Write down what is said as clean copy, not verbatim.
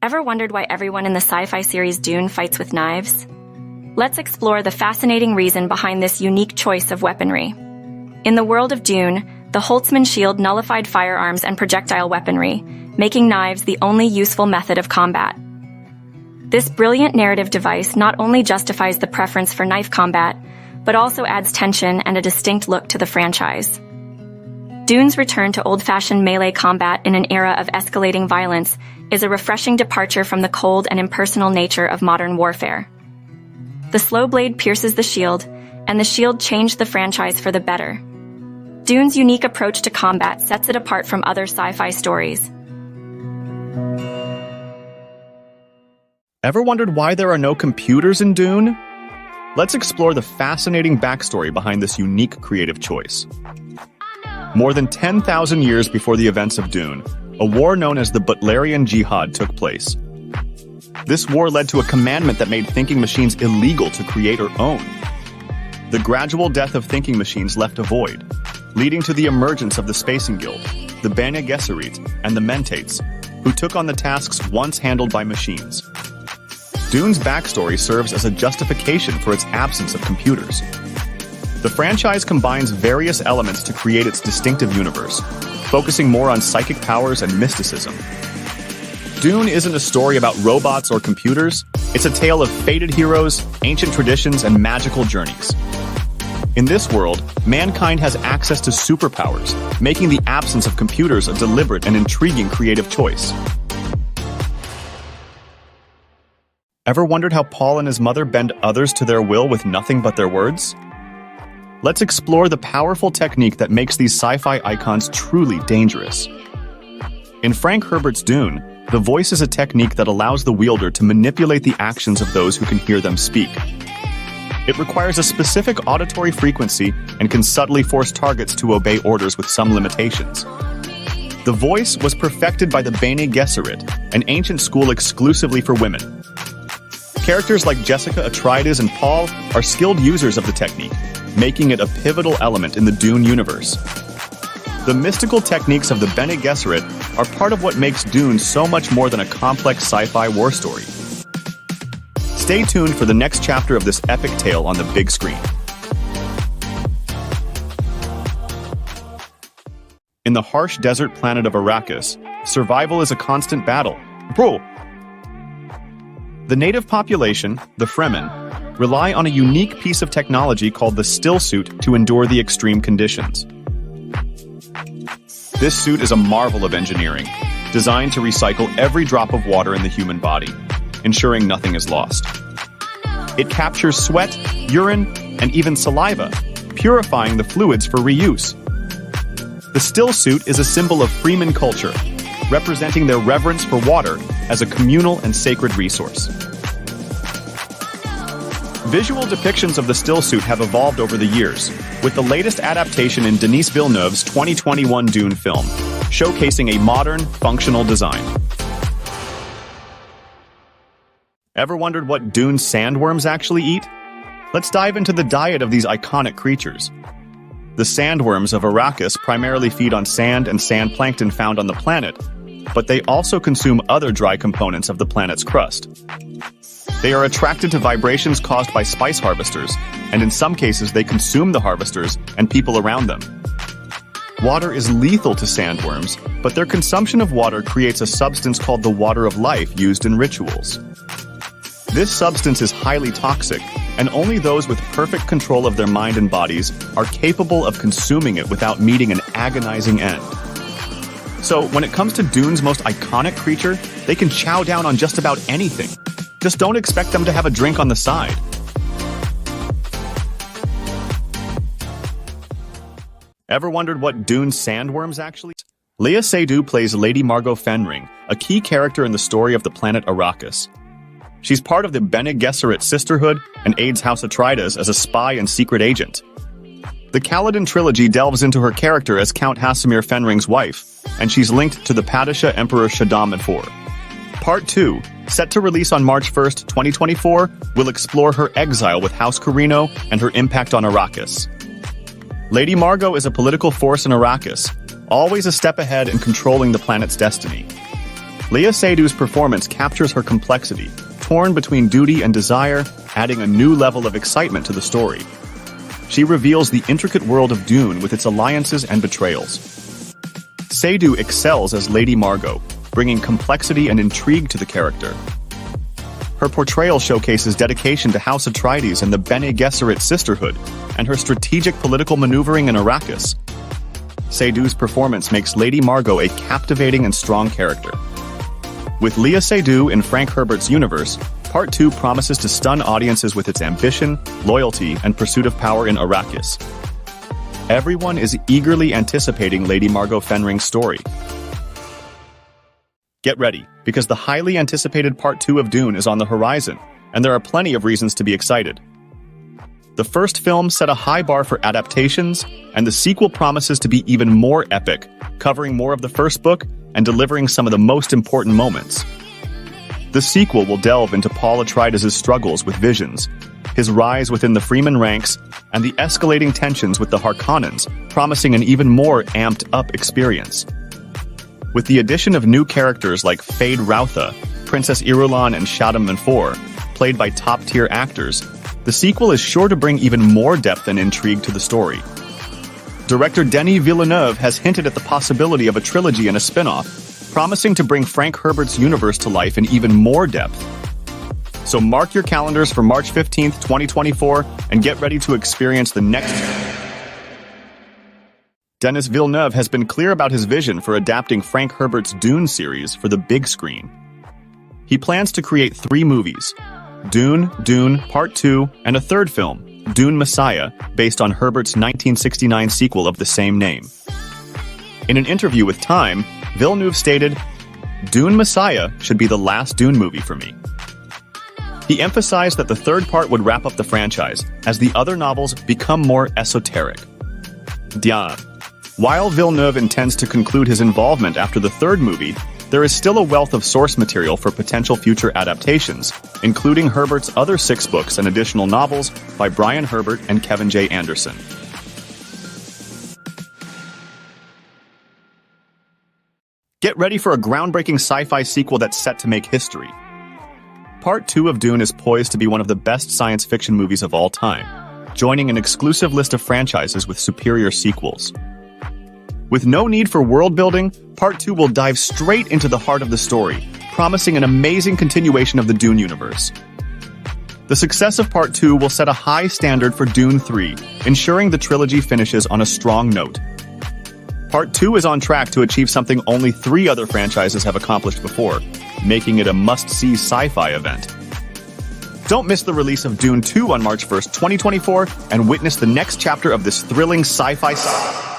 Ever wondered why everyone in the sci-fi series Dune fights with knives? Let's explore the fascinating reason behind this unique choice of weaponry. In the world of Dune, the Holtzman shield nullified firearms and projectile weaponry, making knives the only useful method of combat. This brilliant narrative device not only justifies the preference for knife combat, but also adds tension and a distinct look to the franchise. Dune's return to old-fashioned melee combat in an era of escalating violence is a refreshing departure from the cold and impersonal nature of modern warfare. The slow blade pierces the shield, and the shield changed the franchise for the better. Dune's unique approach to combat sets it apart from other sci-fi stories. Ever wondered why there are no computers in Dune? Let's explore the fascinating backstory behind this unique creative choice. More than 10,000 years before the events of Dune, a war known as the Butlerian Jihad took place. This war led to a commandment that made thinking machines illegal to create or own. The gradual death of thinking machines left a void, leading to the emergence of the Spacing Guild, the Bene Gesserit, and the Mentates, who took on the tasks once handled by machines. Dune's backstory serves as a justification for its absence of computers. The franchise combines various elements to create its distinctive universe, focusing more on psychic powers and mysticism. Dune isn't a story about robots or computers, it's a tale of fated heroes, ancient traditions, and magical journeys. In this world, mankind has access to superpowers, making the absence of computers a deliberate and intriguing creative choice. Ever wondered how Paul and his mother bend others to their will with nothing but their words? Let's explore the powerful technique that makes these sci-fi icons truly dangerous. In Frank Herbert's Dune, the voice is a technique that allows the wielder to manipulate the actions of those who can hear them speak. It requires a specific auditory frequency and can subtly force targets to obey orders with some limitations. The voice was perfected by the Bene Gesserit, an ancient school exclusively for women. Characters like Jessica Atreides and Paul are skilled users of the technique, making it a pivotal element in the Dune universe. The mystical techniques of the Bene Gesserit are part of what makes Dune so much more than a complex sci-fi war story. Stay tuned for the next chapter of this epic tale on the big screen. In the harsh desert planet of Arrakis, survival is a constant battle. Bro! The native population, the Fremen, rely on a unique piece of technology called the still suit to endure the extreme conditions. This suit is a marvel of engineering, designed to recycle every drop of water in the human body, ensuring nothing is lost. It captures sweat, urine, and even saliva, purifying the fluids for reuse. The still suit is a symbol of Fremen culture, representing their reverence for water as a communal and sacred resource. Visual depictions of the still suit have evolved over the years, with the latest adaptation in Denis Villeneuve's 2021 Dune film, showcasing a modern, functional design. Ever wondered what Dune sandworms actually eat? Let's dive into the diet of these iconic creatures. The sandworms of Arrakis primarily feed on sand and sand plankton found on the planet, but they also consume other dry components of the planet's crust. They are attracted to vibrations caused by spice harvesters, and in some cases they consume the harvesters and people around them. Water is lethal to sandworms, but their consumption of water creates a substance called the water of life used in rituals. This substance is highly toxic, and only those with perfect control of their mind and bodies are capable of consuming it without meeting an agonizing end. So, when it comes to Dune's most iconic creature, they can chow down on just about anything. Just don't expect them to have a drink on the side. Ever wondered what Dune's sandworms actually? Lea Seydoux plays Lady Margot Fenring, a key character in the story of the planet Arrakis. She's part of the Bene Gesserit Sisterhood and aids House Atreides as a spy and secret agent. The Kaladin trilogy delves into her character as Count Hasimir Fenring's wife, and she's linked to the Padishah Emperor Shaddam IV. Part 2, set to release on March 1st, 2024, will explore her exile with House Corrino and her impact on Arrakis. Lady Margot is a political force in Arrakis, always a step ahead in controlling the planet's destiny. Léa Seydoux' performance captures her complexity, torn between duty and desire, adding a new level of excitement to the story. She reveals the intricate world of Dune with its alliances and betrayals. Seydoux excels as Lady Margot, bringing complexity and intrigue to the character. Her portrayal showcases dedication to House Atreides and the Bene Gesserit sisterhood, and her strategic political maneuvering in Arrakis. Seydoux' performance makes Lady Margot a captivating and strong character. With Léa Seydoux in Frank Herbert's universe, Part 2 promises to stun audiences with its ambition, loyalty, and pursuit of power in Arrakis. Everyone is eagerly anticipating Lady Margot Fenring's story. Get ready, because the highly anticipated Part 2 of Dune is on the horizon, and there are plenty of reasons to be excited. The first film set a high bar for adaptations, and the sequel promises to be even more epic, covering more of the first book and delivering some of the most important moments. The sequel will delve into Paul Atreides' struggles with visions, his rise within the Freeman ranks, and the escalating tensions with the Harkonnens, promising an even more amped-up experience. With the addition of new characters like Fade Routha, Princess Irulan, and Shaddam Manfor, played by top-tier actors, the sequel is sure to bring even more depth and intrigue to the story. Director Denis Villeneuve has hinted at the possibility of a trilogy and a spin-off, promising to bring Frank Herbert's universe to life in even more depth. So mark your calendars for March 15th, 2024, and get ready to experience the next... Denis Villeneuve has been clear about his vision for adapting Frank Herbert's Dune series for the big screen. He plans to create 3 movies: Dune, Dune Part 2, and a third film, Dune Messiah, based on Herbert's 1969 sequel of the same name. In an interview with Time, Villeneuve stated, "Dune Messiah should be the last Dune movie for me." He emphasized that the third part would wrap up the franchise, as the other novels become more esoteric. While Villeneuve intends to conclude his involvement after the third movie, there is still a wealth of source material for potential future adaptations, including Herbert's other 6 books and additional novels by Brian Herbert and Kevin J. Anderson. Get ready for a groundbreaking sci-fi sequel that's set to make history. Part 2 of Dune is poised to be one of the best science fiction movies of all time, joining an exclusive list of franchises with superior sequels. With no need for world building, Part 2 will dive straight into the heart of the story, promising an amazing continuation of the Dune universe. The success of Part 2 will set a high standard for Dune 3, ensuring the trilogy finishes on a strong note. Part 2 is on track to achieve something only 3 other franchises have accomplished before, making it a must-see sci-fi event. Don't miss the release of Dune 2 on March 1st, 2024, and witness the next chapter of this thrilling sci-fi saga.